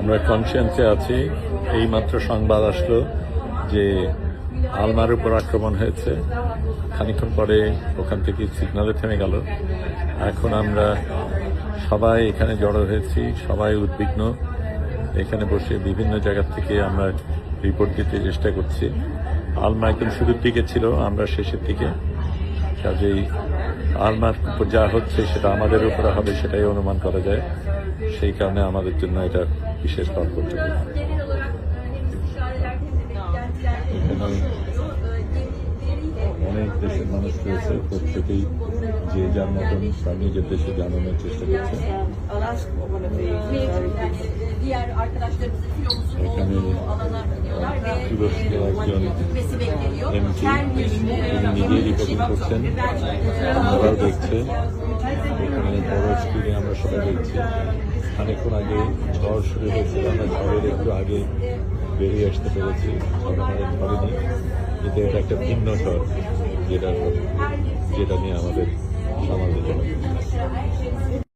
আমরা কনসিয়েন্সে আছি। এইমাত্র সংবাদ আসলো যে আলমার উপর আক্রমণ হয়েছে। খানিকক্ষণ পরে ওখান থেকে সিগন্যালে থেমে গেল। এখন আমরা সবাই এখানে জড়ো হয়েছি, সবাই উদ্বিগ্ন। এখানে বসে বিভিন্ন জায়গা থেকে আমরা রিপোর্ট দিতে চেষ্টা করছি। আলমা একদম শুরুর দিকে ছিল, আমরা শেষের দিকে। কাজেই আলমার উপর যা হচ্ছে সেটা আমাদের উপরে হবে সেটাই অনুমান করা যায়। সেই কারণে আমাদের জন্য এটা বিশেষ তাৎপর্যপূর্ণ। এখানে অনেক দেশের মানুষ রয়েছে, প্রত্যেকেই যে যার মতন তার নিজের দেশে জানানোর চেষ্টা করছে। এখানে তুরস্কের একজন এমপি, তিনি নিজেই রিপোর্টিং করছেন, আমরাও দেখছে। এখানে বড় স্ক্রিনে আমরা সবাই দেখছি। খানিকক্ষণ আগে ঝড় শুরু হয়েছিল, আমরা ঝড়ের একটু আগে বেরিয়ে আসতে পেরেছি। ঝড় আমাদের ধরেনি, কিন্তু এটা একটা ভিন্ন ঝড়, যেটা নিয়ে আমাদের সমালোচনা।